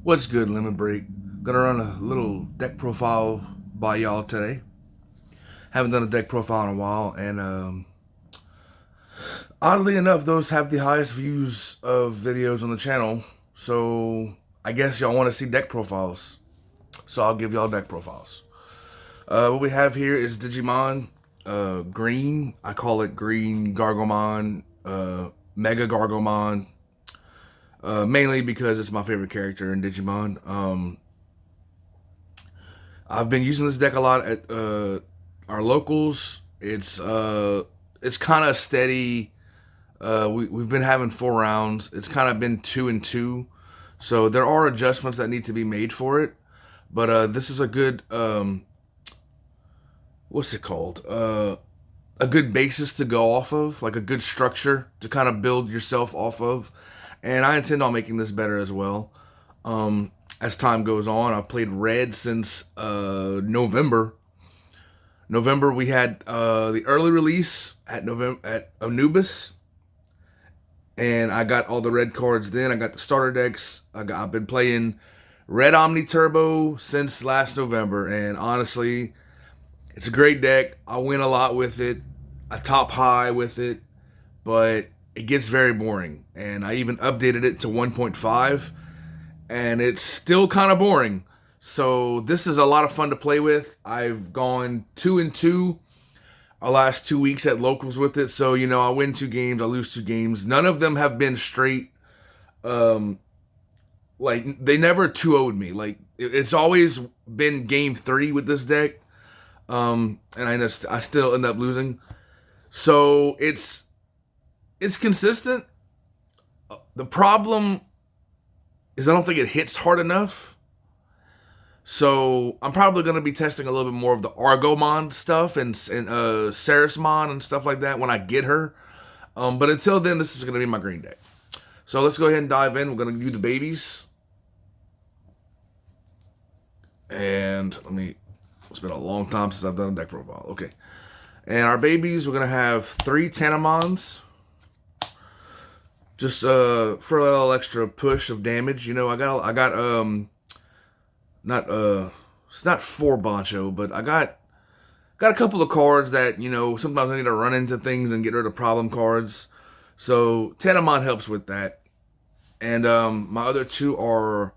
What's good, Lemon Break? Gonna run a little deck profile by y'all today. Haven't done a deck profile in a while, and oddly enough, those have the highest views of videos on the channel. So I guess y'all want to see deck profiles. So I'll give y'all deck profiles. What we have here is Digimon Green. I call it Green Gargamon, Mega Gargamon. Mainly because it's my favorite character in Digimon. I've been using this deck a lot at our locals. It's kind of steady. We've been having 4 rounds. It's kind of been 2 and 2, so there are adjustments that need to be made for it. But this is a good what's it called? A good basis to go off of, like a good structure to kind of build yourself off of. And I intend on making this better as well. As time goes on, I've played red since November. We had the early release at Anubis, and I got all the red cards. Then I got the starter decks. I've been playing Red Omni Turbo since last November, and honestly, it's a great deck. I win a lot with it. I top high with it, but it gets very boring. And I even updated it to 1.5, and it's still kind of boring. So this is a lot of fun to play with. I've gone 2 and 2 our last 2 weeks at locals with it. So, I win 2 games, I lose 2 games. None of them have been straight. Like, they never 2-0'd me. Like, it's always been game 3 with this deck. And I still end up losing. So it's consistent. The problem is I don't think it hits hard enough. So I'm probably going to be testing a little bit more of the Argomon stuff and Sarismon and stuff like that when I get her. But until then, this is going to be my green deck. So let's go ahead and dive in. We're going to do the babies. And it's been a long time since I've done a deck profile. Okay. And our babies, we're going to have 3 Tanimons. Just for a little extra push of damage. I got it's not 4 Bancho, but I got a couple of cards that, sometimes I need to run into things and get rid of problem cards. So Tanimon helps with that. And my other 2 are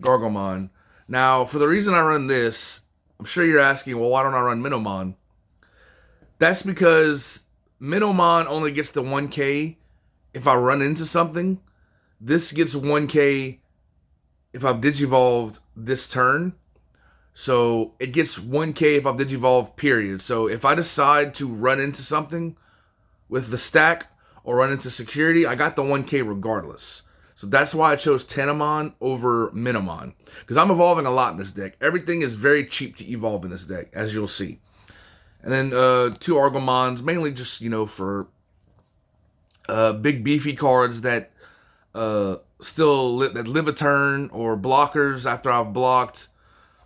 Gargamon. Now, for the reason I run this, I'm sure you're asking, well, why don't I run Minomon? That's because Minomon only gets the 1K if I run into something. This gets 1K if I've Digivolved this turn. So it gets 1K if I've Digivolved, period. So if I decide to run into something with the stack or run into security, I got the 1K regardless. So that's why I chose Tanimon over Minomon. Because I'm evolving a lot in this deck. Everything is very cheap to evolve in this deck, as you'll see. And then 2 Argomons, mainly just, for big beefy cards that that live a turn, or blockers after I've blocked.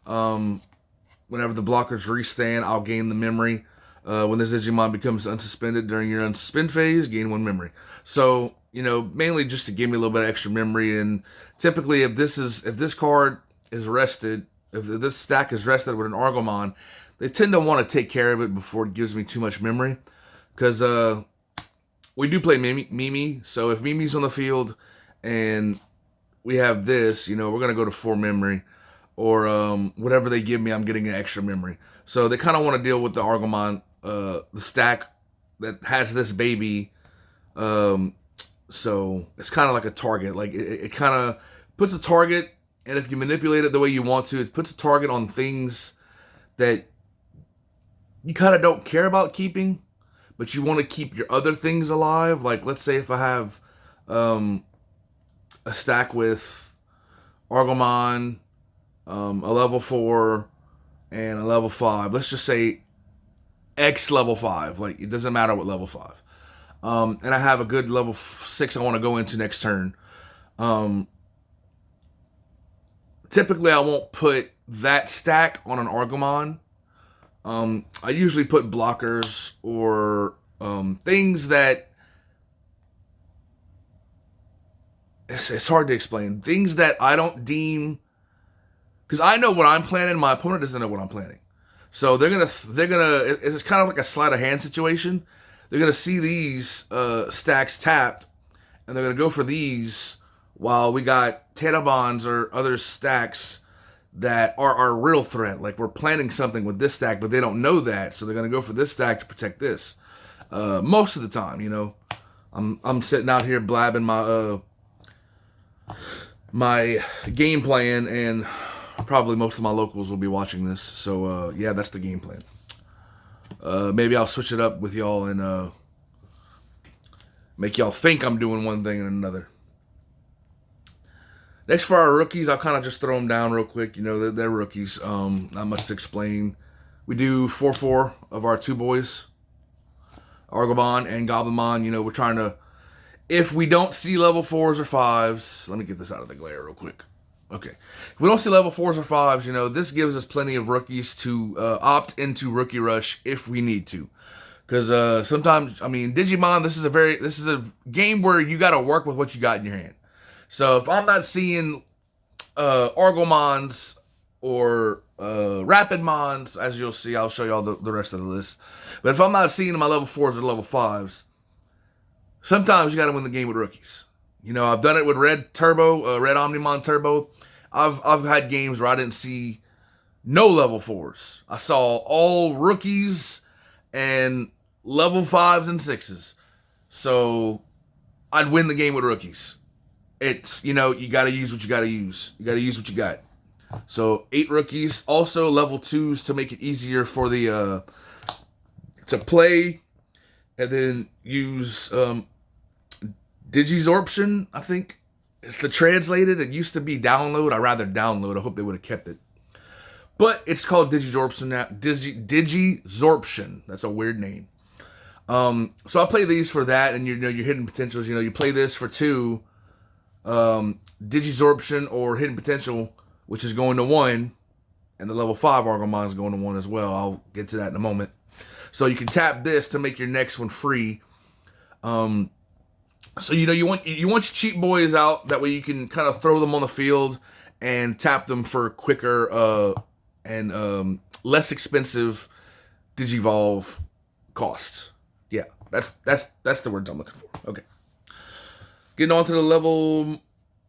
Whenever the blockers restand, I'll gain the memory. When this Digimon becomes unsuspended during your unsuspend phase, gain 1 memory. So, mainly just to give me a little bit of extra memory. And typically, if this card is rested, if this stack is rested with an Argomon, they tend to want to take care of it before it gives me too much memory. Because we do play Mimi, so if Mimi's on the field and we have this, we're going to go to 4 memory. Or whatever they give me, I'm getting an extra memory. So they kind of want to deal with the Argomon, the stack that has this baby. So it's kind of like a target. Like it kind of puts a target, and if you manipulate it the way you want to, it puts a target on things that you kind of don't care about keeping, but you want to keep your other things alive. Like, let's say if I have a stack with Argomon, a level 4, and a level 5. Let's just say X level 5. Like, it doesn't matter what level 5. And I have a good level 6 I want to go into next turn. Typically, I won't put that stack on an Argomon. I usually put blockers or things that it's hard to explain. Things that I don't deem, because I know what I'm planning, my opponent doesn't know what I'm planning. So it's kind of like a sleight of hand situation. They're gonna see these stacks tapped, and they're gonna go for these while we got Tentomons or other stacks that are our real threat. Like we're planning something with this stack, but they don't know that, so they're gonna go for this stack to protect this. Most of the time, I'm sitting out here blabbing my game plan, and probably most of my locals will be watching this. So yeah, that's the game plan. Maybe I'll switch it up with y'all and make y'all think I'm doing one thing and another. Next for our rookies, I'll kind of just throw them down real quick. They're rookies. Not much to explain. We do 4/4 of our two boys, Gargamon and Goblimon. We're trying to, if we don't see level 4s or 5s, let me get this out of the glare real quick. Okay. If we don't see level 4s or 5s, this gives us plenty of rookies to opt into Rookie Rush if we need to. Because sometimes, Digimon, this is a game where you got to work with what you got in your hand. So if I'm not seeing Argomons or Rapidmons, as you'll see, I'll show y'all the rest of the list. But if I'm not seeing my level 4s or level 5s, sometimes you got to win the game with rookies. I've done it with Red Omnimon Turbo. I've had games where I didn't see no level 4s. I saw all rookies and level 5s and 6s. So I'd win the game with rookies. It's, you got to use what you got to use. You got to use what you got. So 8 rookies. Also level 2s to make it easier for the to play, and then use Digi-opponents, I think it's the translated. It used to be download. I rather download. I hope they would have kept it. But it's called Digi-opponents now. Digi-opponents. That's a weird name. So I play these for that, and your hidden potentials. You play this for 2 Digi-opponents or hidden potential, which is going to 1, and the level 5 Argomon is going to 1 as well. I'll get to that in a moment. So you can tap this to make your next one free. So you want your cheap boys out. That way you can kind of throw them on the field and tap them for quicker and less expensive Digivolve costs. Yeah, that's the words I'm looking for. Okay, getting on to the level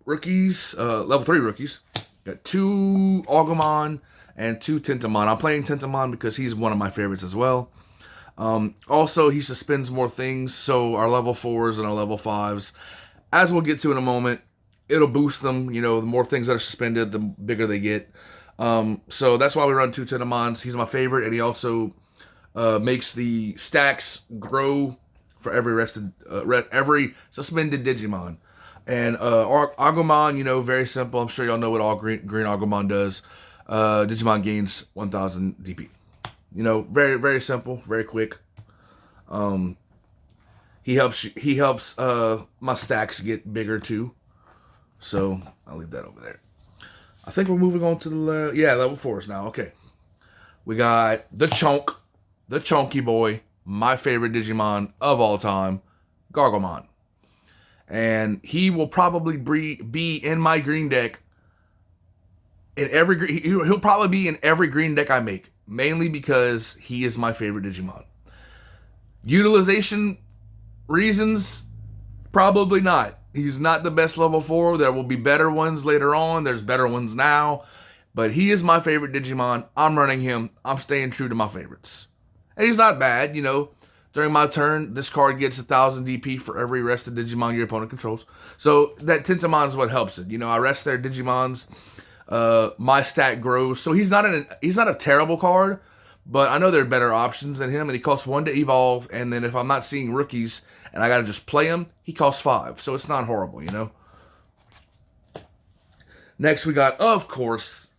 rookies. Level 3 rookies. Got 2 Agumon and 2 Tentomon. I'm playing Tentomon because he's one of my favorites as well. Also, he suspends more things, so our level 4s and our level 5s, as we'll get to in a moment, it'll boost them. The more things that are suspended, the bigger they get. So that's why we run 2 Tentomons. He's my favorite, and he also makes the stacks grow for every suspended Digimon. And Agumon, very simple. I'm sure y'all know what all green Agumon does. Digimon gains 1,000 DP. Very, very simple, very quick. He helps my stacks get bigger too. So I'll leave that over there. I think we're moving on to the level 4s now. Okay. We got the chunky boy, my favorite Digimon of all time, Gargamon. And he will probably be in my green deck. He'll probably be in every green deck I make. Mainly because he is my favorite Digimon. Utilization reasons, probably not. He's not the best level 4. There will be better ones later on. There's better ones now. But he is my favorite Digimon. I'm running him. I'm staying true to my favorites. And he's not bad, During my turn, this card gets 1,000 DP for every rested Digimon your opponent controls. So that Tentomon is what helps it. I rest their Digimons. My stat grows. So he's not a terrible card, but I know there are better options than him, and he costs 1 to evolve, and then if I'm not seeing rookies and I gotta just play him, he costs 5. So it's not horrible, Next we got, of course,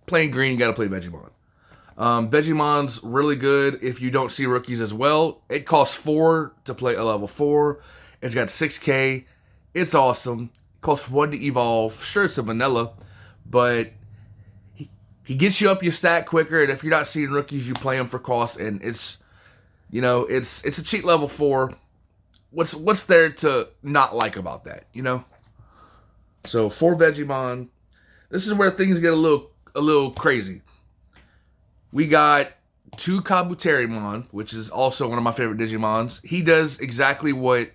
playing green, you gotta play Vegemon. Vegemon's really good if you don't see rookies as well. It costs 4 to play a level 4. It's got 6k. It's awesome. It costs 1 to evolve. Sure, it's a vanilla, but he gets you up your stat quicker, and if you're not seeing rookies, you play him for cost, and it's a cheap level 4. What's there to not like about that, So 4 Vegemon. This is where things get a little crazy. We got 2 Kabuterimon, which is also one of my favorite Digimons. He does exactly what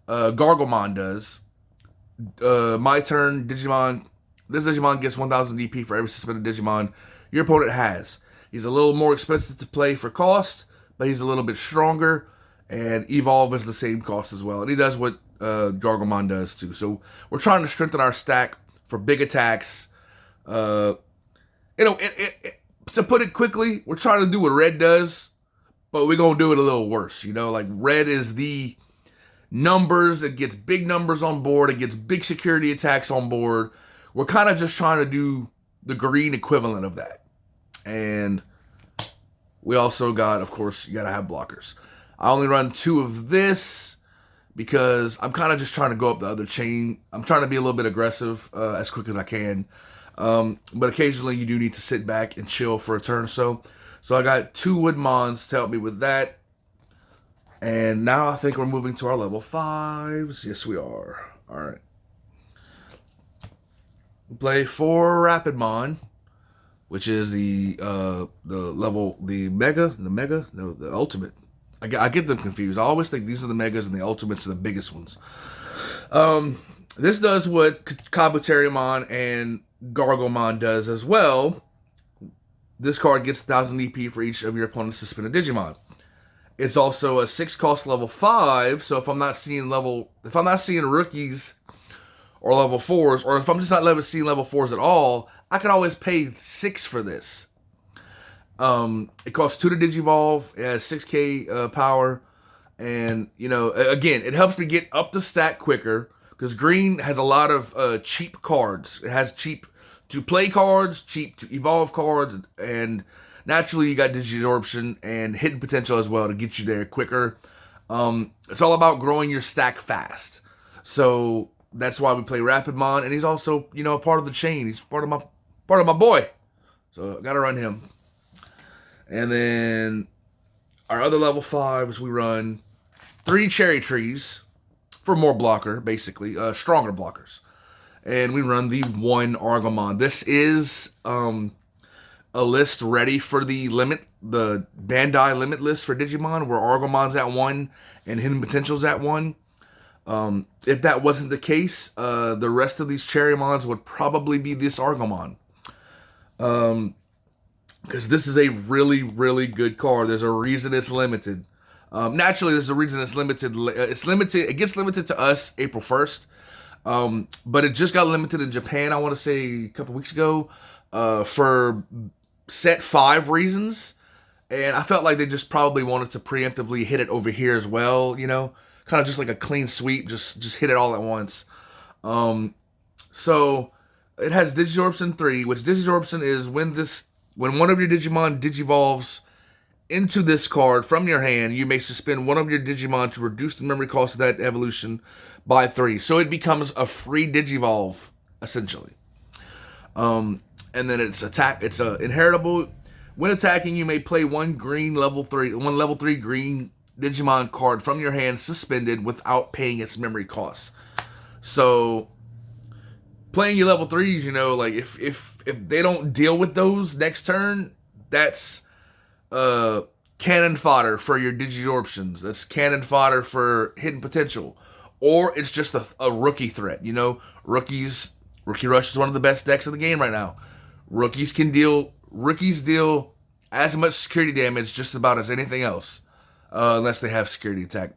Gargamon does. My turn, Digimon. This Digimon gets 1,000 DP for every suspended Digimon your opponent has. He's a little more expensive to play for cost, but he's a little bit stronger, and Evolve is the same cost as well. And he does what Gargamon does too. So we're trying to strengthen our stack for big attacks. To put it quickly, we're trying to do what Red does, but we're going to do it a little worse. Like Red is the numbers. It gets big numbers on board. It gets big security attacks on board. We're kind of just trying to do the green equivalent of that. And we also got, of course, you got to have blockers. I only run 2 of this because I'm kind of just trying to go up the other chain. I'm trying to be a little bit aggressive as quick as I can. But occasionally you do need to sit back and chill for a turn or so. So I got 2 Woodmons to help me with that. And now I think we're moving to our level 5s. Yes, we are. All right. We play 4 Rapidmon, which is the ultimate. I get them confused. I always think these are the megas and the ultimates are the biggest ones. This does what Kabuterimon and Gargomon does as well. This card gets 1,000 EP for each of your opponent's suspended Digimon. It's also a 6 cost level 5. So if I'm not seeing rookies or level 4s, or if I'm just not seeing level 4s at all, I can always pay 6 for this. It costs 2 to Digivolve. It has 6k power, and again, it helps me get up the stack quicker because green has a lot of cheap cards. It has cheap to play cards, cheap to evolve cards, and naturally you got Digi-opponents and hidden potential as well to get you there quicker. It's all about growing your stack fast. So that's why we play Rapidmon, and he's also a part of the chain. He's part of my boy. So I gotta run him. And then our other level 5s, we run 3 Cherry Trees for more blocker, basically, stronger blockers. And we run the 1 Argomon. This is a list ready for the Bandai limit list for Digimon, where Argomon's at 1 and Hidden Potential's at 1. If that wasn't the case, the rest of these Cherrymons would probably be this Argomon. Because this is a really, really good card. There's a reason it's limited. Naturally, there's a reason it's limited. It gets limited to us April 1st. But it just got limited in Japan, I want to say a couple weeks ago, for set 5 reasons. And I felt like they just probably wanted to preemptively hit it over here as well, kind of just like a clean sweep, just hit it all at once. So it has Digi-opponents 3, which Digi-opponents is when one of your Digimon digivolves into this card from your hand, you may suspend one of your Digimon to reduce the memory cost of that evolution by 3. So it becomes a free Digivolve, essentially. And then it's inheritable. When attacking, you may play one level 3 green Digimon card from your hand suspended without paying its memory costs. So playing your level 3s, like if they don't deal with those next turn, that's cannon fodder for your Digi-opponents. That's cannon fodder for hidden potential. Or it's just a rookie threat. Rookie Rush is one of the best decks of the game right now. Rookies deal as much security damage just about as anything else. Unless they have security attack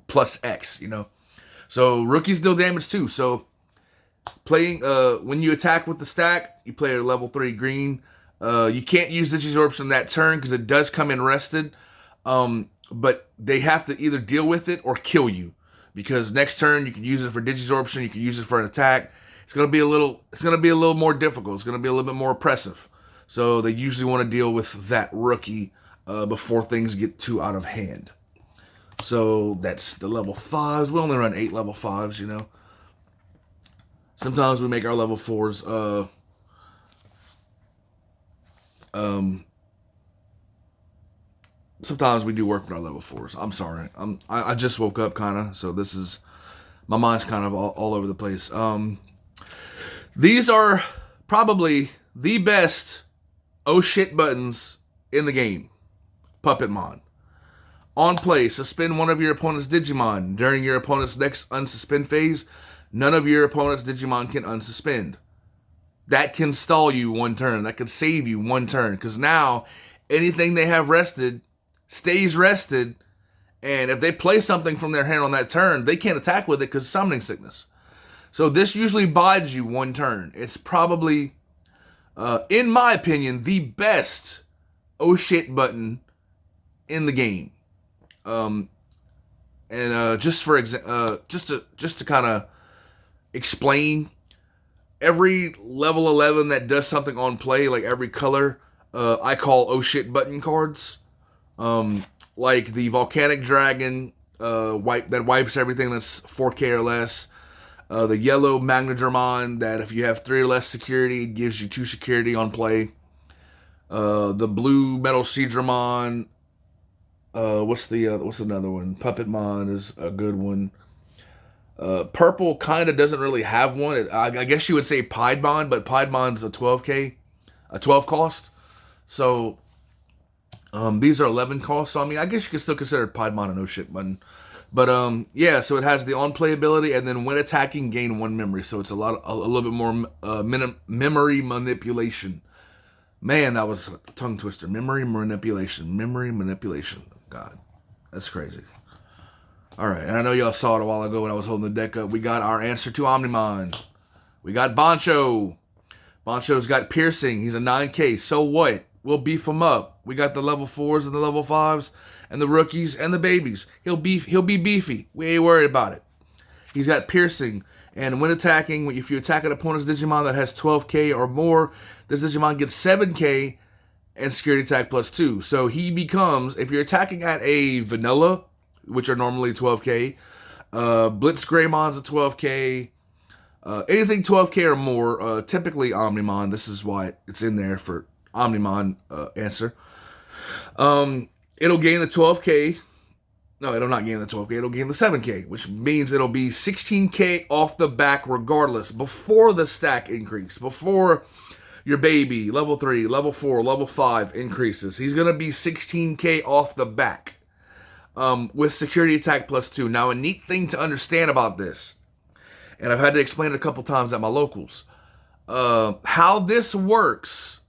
plus X, So rookies deal damage too. So playing when you attack with the stack, you play a level 3 green. You can't use Digi-opponents that turn because it does come in rested. But they have to either deal with it or kill you. Because next turn you can use it for Digi-opponents, you can use it for an attack. It's gonna be a little more difficult. It's gonna be a little bit more oppressive. So they usually want to deal with that rookie before things get too out of hand. So that's the level 5s. We only run 8 level 5s, Sometimes we make our level 4s sometimes we do work with our level 4s. I'm sorry. I just woke up kind of, so my mind's kind of all over the place. These are probably the best oh shit buttons in the game. Puppetmon. On play, suspend one of your opponent's Digimon. During your opponent's next unsuspend phase, none of your opponent's Digimon can unsuspend. That can stall you one turn. That could save you one turn. Because now, anything they have rested stays rested. And if they play something from their hand on that turn, they can't attack with it because of summoning sickness. So this usually buys you one turn. It's probably, in my opinion, the best oh shit button in the game. Just to kind of explain, every level 11 that does something on play, like every color, I call oh shit button cards. Like the Volcanic Dragon, that wipes everything that's 4K or less. The yellow Magnadramon, that if you have 3 or less security, it gives you 2 security on play. The blue Metal Seadramon. What's another one? Puppetmon is a good one. Purple kind of doesn't really have one. I guess you would say Piedmon, but Piedmon's a 12K, a 12 cost. So these are 11 costs. So I mean, I guess you could still consider Piedmon an oh shit button. But yeah, so it has the on play ability, and then when attacking, gain 1 memory. So it's a little bit more memory manipulation. Man, that was a tongue twister. Memory manipulation. God, that's crazy. All right, and I know y'all saw it a while ago when I was holding the deck up. We got our answer to Omnimon. We got Boncho. Boncho's got piercing. He's a 9K. So what? We'll beef him up. We got the level 4s and the level 5s and the rookies and the babies. He'll be beefy. We ain't worried about it. He's got piercing. And when attacking, if you attack an opponent's Digimon that has 12K or more, this Digimon gets 7K and security attack +2. So he becomes, if you're attacking at a vanilla, which are normally 12K, Blitz Greymon's a 12K, anything 12K or more, typically Omnimon. This is why it's in there for Omnimon answer. It'll gain the 12K. No, it'll not gain the 12K. It'll gain the 7K, which means it'll be 16K off the back regardless, before the stack increase, before your baby, level 3, level 4, level 5 increases. He's going to be 16K off the back with security attack +2. Now, a neat thing to understand about this, and I've had to explain it a couple times at my locals, how this works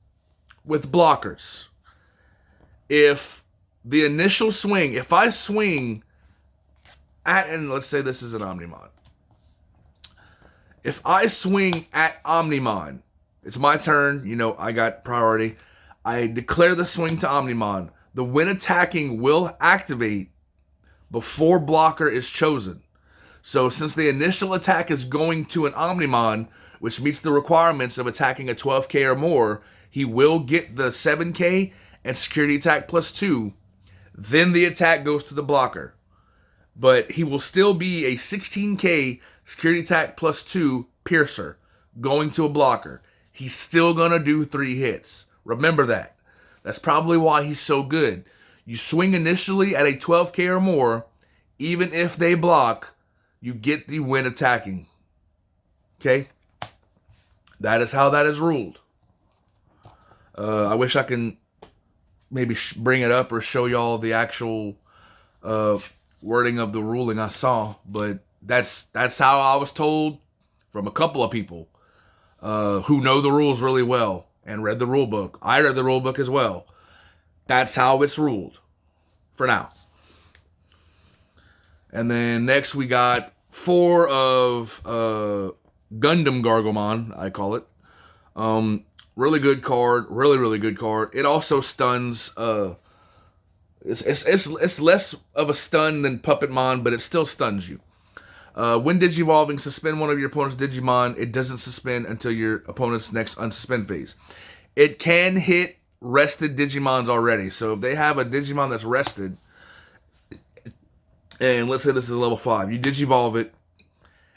with blockers. If the initial swing, if I swing at, and let's say this is an Omnimon. If I swing at Omnimon, it's my turn, I got priority. I declare the swing to Omnimon. The when attacking will activate before blocker is chosen. So since the initial attack is going to an Omnimon, which meets the requirements of attacking a 12K or more, he will get the 7K and security attack +2. Then the attack goes to the blocker. But he will still be a 16K security attack +2 piercer going to a blocker. He's still going to do 3 hits. Remember that. That's probably why he's so good. You swing initially at a 12K or more, even if they block, you get the win attacking. Okay? That is how that is ruled. I wish I can maybe bring it up or show y'all the actual wording of the ruling I saw, but that's how I was told from a couple of people who know the rules really well and read the rule book. I read the rule book as well. That's how it's ruled for now. And then next we got 4 of Gundam Gargamon, I call it. Really good card. Really, really good card. It also stuns. It's less of a stun than Puppetmon, but it still stuns you. When Digivolving, suspend one of your opponent's Digimon. It doesn't suspend until your opponent's next unsuspend phase. It can hit rested Digimons already. So if they have a Digimon that's rested, and let's say this is level 5, you Digivolve it,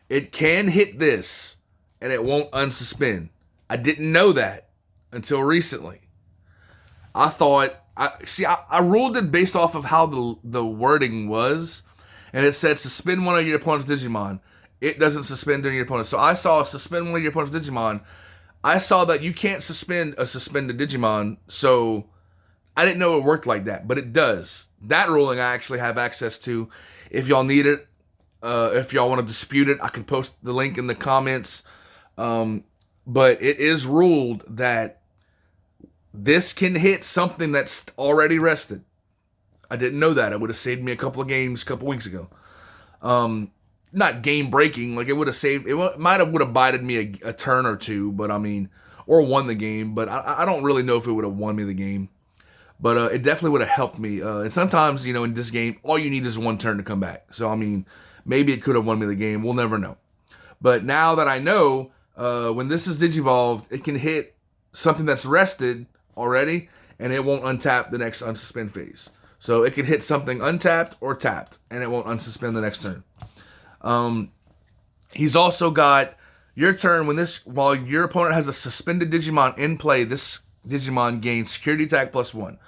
it can hit this, and it won't unsuspend. I didn't know that until recently. I thought, I ruled it based off of how the wording was, and it said suspend one of your opponent's Digimon. it doesn't suspend during your opponent. So I saw suspend one of your opponent's Digimon. I saw that you can't suspend a suspended Digimon, so I didn't know it worked like that, but it does. That ruling I actually have access to. If y'all need it, if y'all want to dispute it, I can post the link in the comments. But it is ruled that this can hit something that's already rested. I didn't know that. It would have saved me a couple of games a couple weeks ago. Not game breaking, like it would have saved. It would have bided me a turn or two, but I mean, or won the game. But I don't really know if it would have won me the game. But it definitely would have helped me. And sometimes, in this game, all you need is one turn to come back. So I mean, maybe it could have won me the game. We'll never know. But now that I know, when this is Digivolved, it can hit something that's rested already, and it won't untap the next unsuspend phase. So it could hit something untapped or tapped, and it won't unsuspend the next turn. He's also got your turn while your opponent has a suspended Digimon in play, this Digimon gains security attack +1.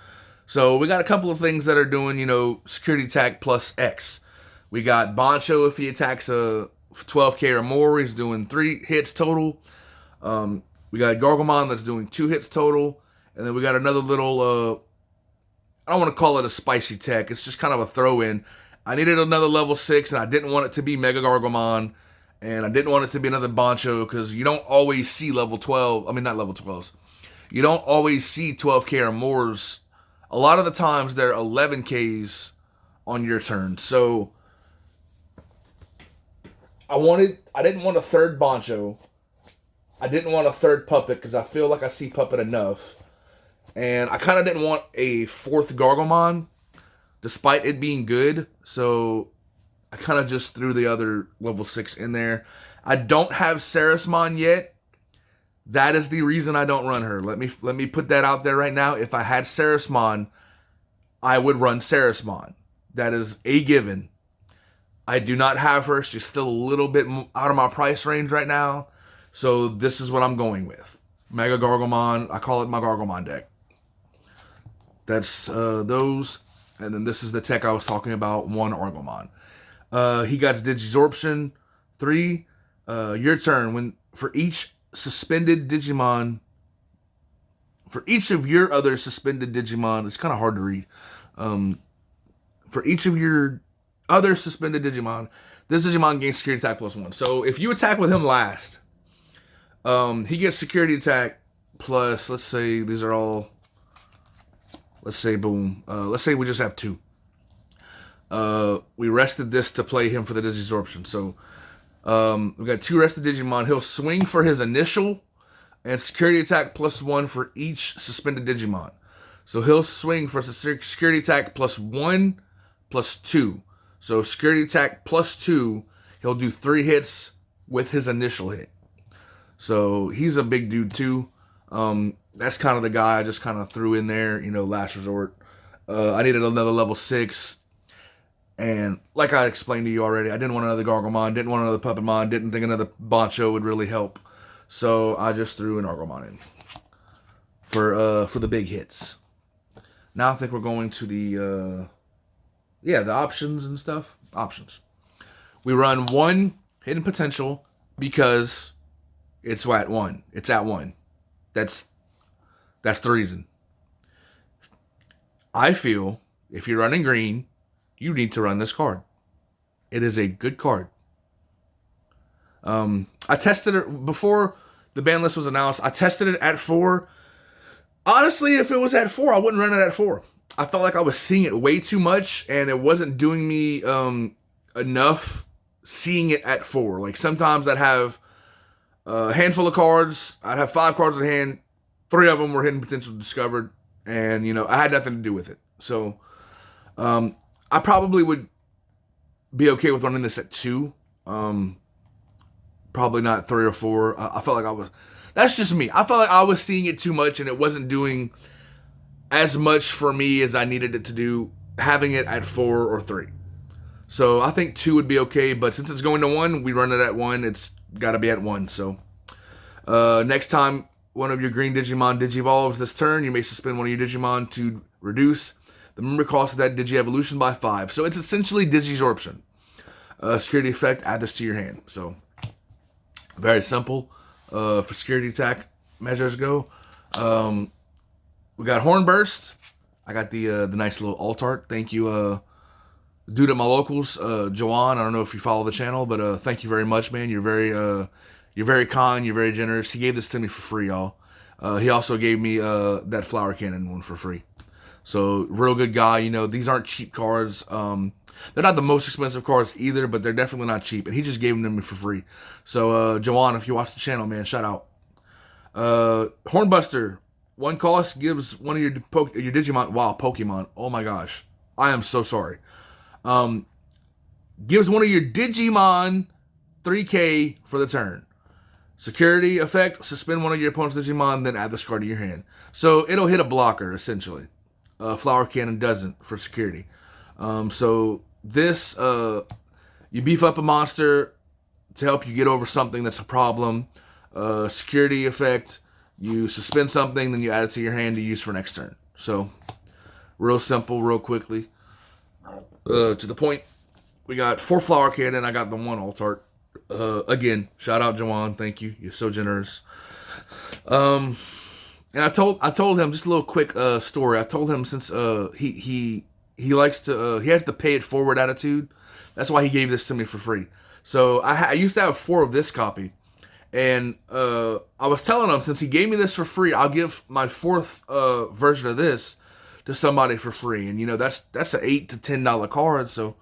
So we got a couple of things that are doing, security attack +X. We got Bancho if he attacks a 12k or more, he's doing 3 hits total. We got Gargamon that's doing 2 hits total. And then we got another little, I don't want to call it a spicy tech. It's just kind of a throw-in. I needed another level 6, and I didn't want it to be Mega Gargamon. And I didn't want it to be another Bancho, because you don't always see level 12. I mean, not level 12s. You don't always see 12k or mores. A lot of the times, they're 11ks on your turn. So, I didn't want a third Bancho. I didn't want a third Puppet, because I feel like I see Puppet enough. And I kind of didn't want a 4th Gargamon, despite it being good. So I kind of just threw the other level 6 in there. I don't have Sarismon yet. That is the reason I don't run her. Let me put that out there right now. If I had Sarismon, I would run Sarismon. That is a given. I do not have her. She's still a little bit out of my price range right now. So this is what I'm going with. Mega Gargamon. I call it my Gargamon deck. That's those. And then this is the tech I was talking about, 1 Argomon. He got Digisorption 3. Your turn. For each suspended Digimon, for each of your other suspended Digimon, it's kind of hard to read. For each of your other suspended Digimon, this Digimon gains security attack +1. So if you attack with him last, he gets security attack plus, let's say these are all, let's say boom. Let's say we just have 2. We rested this to play him for the Digisorption. So we got 2 rested Digimon. He'll swing for his initial and security attack +1 for each suspended Digimon. So he'll swing for security attack +1 +2. So security attack +2, he'll do 3 hits with his initial hit. So he's a big dude too. That's kind of the guy I just kind of threw in there, last resort. I needed another level 6. And like I explained to you already, I didn't want another Gargamon, didn't want another Puppetmon, didn't think another Bancho would really help. So I just threw an Argomon in for the big hits. Now I think we're going to the options and stuff. Options. We run 1 hidden potential because it's at 1. It's at 1. That's the reason. I feel if you're running green, you need to run this card. It is a good card. I tested it before the ban list was announced. I tested it at 4. Honestly, if it was at 4, I wouldn't run it at 4. I felt like I was seeing it way too much, and it wasn't doing me enough seeing it at 4. Like sometimes I'd have a handful of cards. I'd have 5 cards in hand. 3 of them were hidden potential discovered, and I had nothing to do with it. So I probably would be okay with running this at 2. Probably not 3 or 4. I felt like I was. That's just me. I felt like I was seeing it too much, and it wasn't doing as much for me as I needed it to do, having it at 4 or 3. So I think 2 would be okay, but since it's going to 1, we run it at 1. It's got to be at 1. So next time one of your green Digimon Digivolves this turn, you may suspend one of your Digimon to reduce the memory cost of that Digi-evolution by 5. So it's essentially Digisorption. security effect, add this to your hand. So very simple for security attack measures go. We got Horn Burst. I got the nice little alt art. Thank you, dude at my locals, Joanne. I don't know if you follow the channel, but thank you very much, man. You're very kind. You're very generous. He gave this to me for free, y'all. He also gave me that flower cannon one for free. So real good guy. You know, these aren't cheap cards. They're not the most expensive cards either, but they're definitely not cheap. And he just gave them to me for free. So Joanne, if you watch the channel, man, shout out. Hornbuster. One cost gives one of your Digimon. Wow, Pokemon. Oh my gosh. I am so sorry. Gives one of your Digimon 3K for the turn. Security effect, suspend one of your opponent's Digimon, then add this card to your hand. So it'll hit a blocker, essentially. Flower Cannon doesn't for security. So this, you beef up a monster to help you get over something that's a problem. Security effect, you suspend something, then you add it to your hand to use for next turn. So, real simple, real quickly. To the point, we got 4 Flower Cannon. I got the 1 alt art. Again, shout out Jawan. Thank you. You're so generous. And I told him just a little quick story. I told him since he likes to he has the pay it forward attitude. That's why he gave this to me for free. So I used to have 4 of this copy. And I was telling him, since he gave me this for free, I'll give my 4th version of this to somebody for free. And you know, that's an $8 to $10 card. So,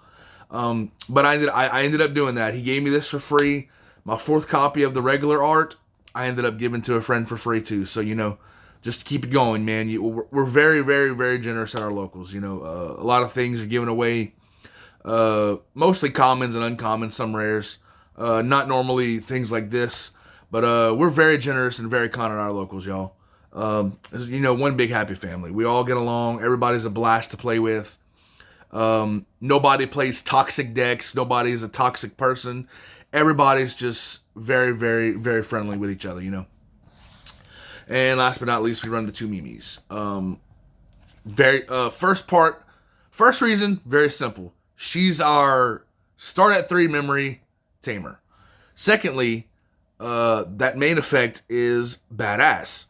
but I ended up doing that. He gave me this for free. My 4th copy of the regular art, I ended up giving to a friend for free too. So you know, just keep it going, man. We're very, very, very generous at our locals. You know, a lot of things are given away. Mostly commons and uncommons, some rares. Not normally things like this. But we're very generous and very kind at our locals, y'all. You know, one big happy family. We all get along. Everybody's a blast to play with. Nobody plays toxic decks. Nobody's a toxic person. Everybody's just very, very, very friendly with each other, you know. And last but not least, we run the 2 Mimis. First reason, very simple. She's our start at 3 memory tamer. Secondly, that main effect is badass.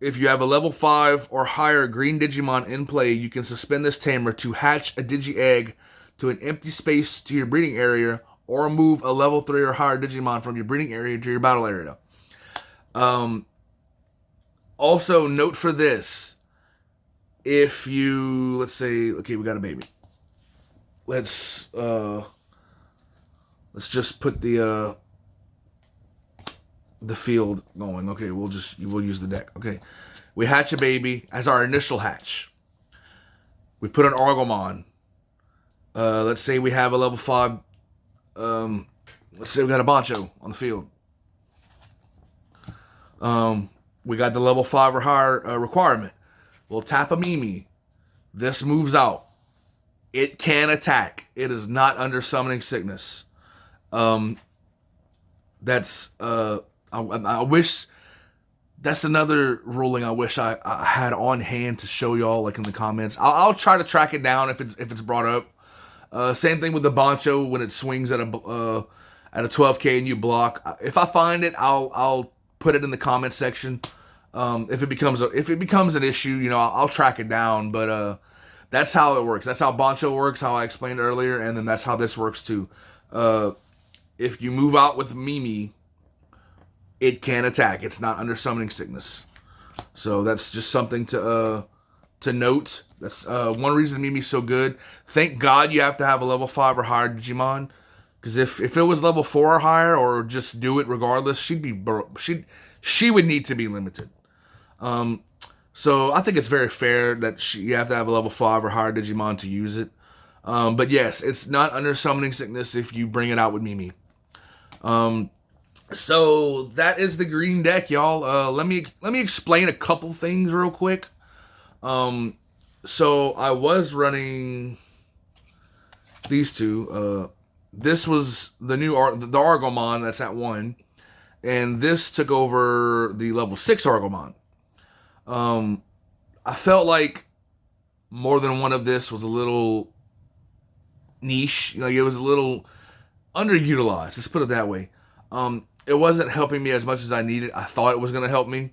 If you have a level 5 or higher green Digimon in play, you can suspend this tamer to hatch a Digi-egg to an empty space to your breeding area, or move a level 3 or higher Digimon from your breeding area to your battle area. Also, note for this. If you, let's say, okay, we got a baby. Let's just put the field going. Okay, we'll use the deck. Okay, we hatch a baby as our initial hatch. We put an Gargamon. Let's say we have a level 5. Let's say we got a Bancho on the field. We got the level 5 or higher requirement. We'll tap a Mimi. This moves out. It can attack. It is not under summoning sickness. That's I wish that's another ruling I wish I had on hand to show y'all, like in the comments. I'll try to track it down if it's brought up. Same thing with the Bancho when it swings at a 12K and you block. If I find it, I'll put it in the comment section. If it becomes an issue, you know, I'll track it down. But that's how it works. That's how Bancho works, how I explained earlier, and then that's how this works too. If you move out with Mimi, it can attack. It's not under summoning sickness. So that's just something to note. That's one reason Mimi's so good. Thank God you have to have a level 5 or higher Digimon. Because if it was level 4 or higher, or just do it regardless, she would need to be limited. So I think it's very fair that you have to have a level 5 or higher Digimon to use it. But yes, it's not under summoning sickness if you bring it out with Mimi. So that is the green deck, y'all. Let me explain a couple things real quick. So I was running these two. This was the new the Gargamon that's at 1, and this took over the level 6 Gargamon. I felt like more than one of this was a little niche. Like, it was a little underutilized. Let's put it that way. It wasn't helping me as much as I needed. I thought it was going to help me.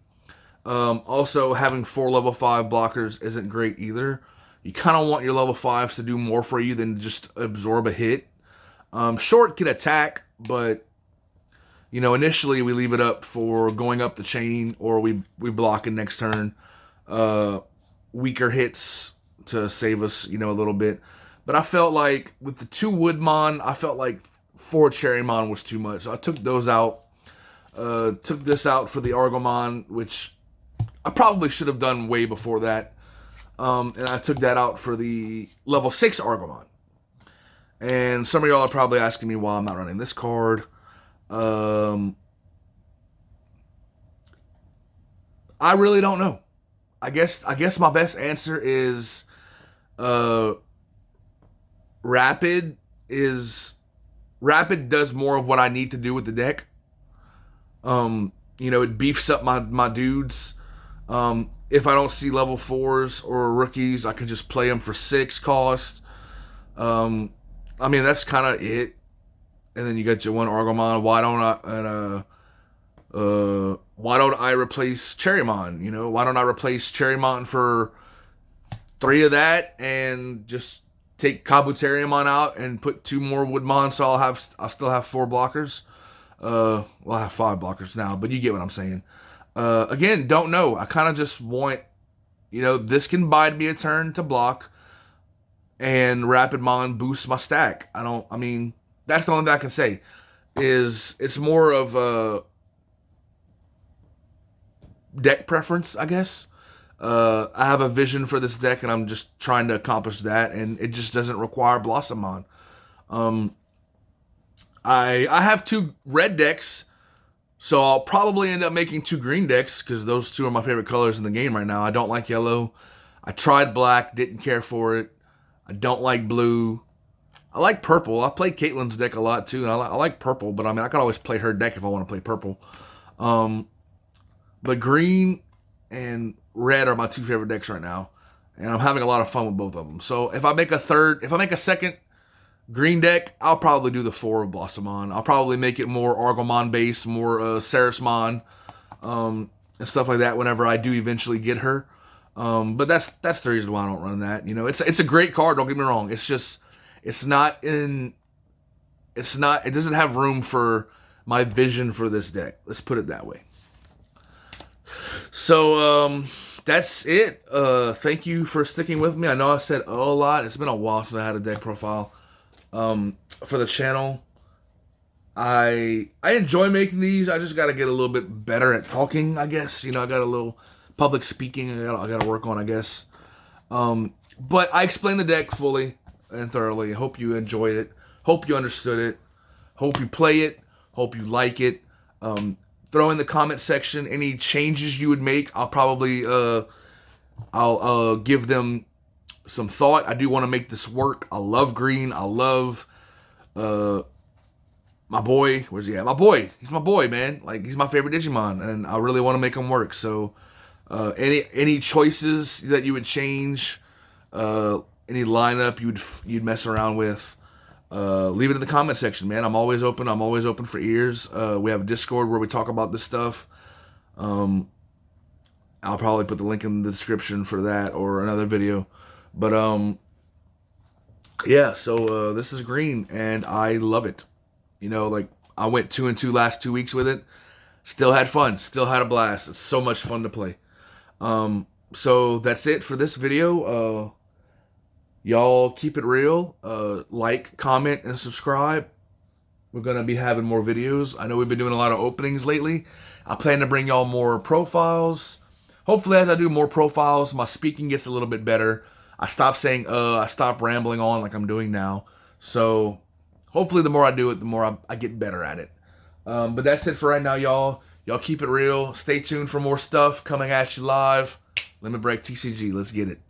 Also, having 4 level 5 blockers isn't great either. You kind of want your level 5s to do more for you than just absorb a hit. Short can attack, but initially we leave it up for going up the chain, or we block it next turn. Weaker hits to save us, a little bit. But I felt like with the 2 Woodmon, I felt like 4 Cherrymon was too much. So I took those out. Took this out for the Argomon, which I probably should have done way before that. And I took that out for the level 6 Argomon. And some of y'all are probably asking me why I'm not running this card. I really don't know. I guess my best answer is Rapid does more of what I need to do with the deck. It beefs up my dudes. If I don't see level 4s or rookies, I can just play them for 6 cost. That's kind of it. And then you got your 1 Argomon. Why don't I replace Cherrymon? Why don't I replace Cherrymon for 3 of that and just take Kabuterimon out and put 2 more Woodmon, so I'll still have 4 blockers. I have 5 blockers now, but you get what I'm saying. Again, don't know. I kind of just want, this can bide me a turn to block, and Rapidmon boosts my stack. That's the only thing I can say. Is it's more of a deck preference, I guess. I have a vision for this deck, and I'm just trying to accomplish that, and it just doesn't require Blossomon. I have 2 red decks, so I'll probably end up making 2 green decks, because those 2 are my favorite colors in the game right now. I don't like yellow. I tried black, didn't care for it. I don't like blue. I like purple. I play Caitlin's deck a lot too, and I like purple, but I can always play her deck if I want to play purple. But green and red are my 2 favorite decks right now, and I'm having a lot of fun with both of them. So if I make a second green deck, I'll probably do the 4 of Blossomon. I'll probably make it more Argomon based, more Sarismon, and stuff like that whenever I do eventually get her. But that's the reason why I don't run that. It's a great card, don't get me wrong. It's just it doesn't have room for my vision for this deck. Let's put it that way. So that's it. Thank you for sticking with me. I know I said a lot. It's been a while since I had a deck profile for the channel. I enjoy making these. I just got to get a little bit better at talking, I guess. I got a little public speaking I got to work on, I guess. But I explained the deck fully and thoroughly. Hope you enjoyed it. Hope you understood it. Hope you play it. Hope you like it. Throw in the comment section any changes you would make. I'll probably I'll give them some thought. I do want to make this work. I love green. I love my boy. Where's he at? My boy. He's my boy, man. Like, he's my favorite Digimon, and I really want to make him work. So any choices that you would change, any lineup you'd mess around with, leave it in the comment section, man. I'm always open. I'm always open for ears. We have a Discord where we talk about this stuff. I'll probably put the link in the description for that or another video. But yeah, so this is green, and I love it. I went 2-2 last 2 weeks with it. Still had fun. Still had a blast. It's so much fun to play. So that's it for this video. Y'all keep it real. Like, comment, and subscribe. We're going to be having more videos. I know we've been doing a lot of openings lately. I plan to bring y'all more profiles. Hopefully, as I do more profiles, my speaking gets a little bit better. I stop saying, I stop rambling on like I'm doing now. So, hopefully, the more I do it, the more I get better at it. But that's it for right now, y'all. Y'all keep it real. Stay tuned for more stuff coming at you live. Limit Break TCG. Let's get it.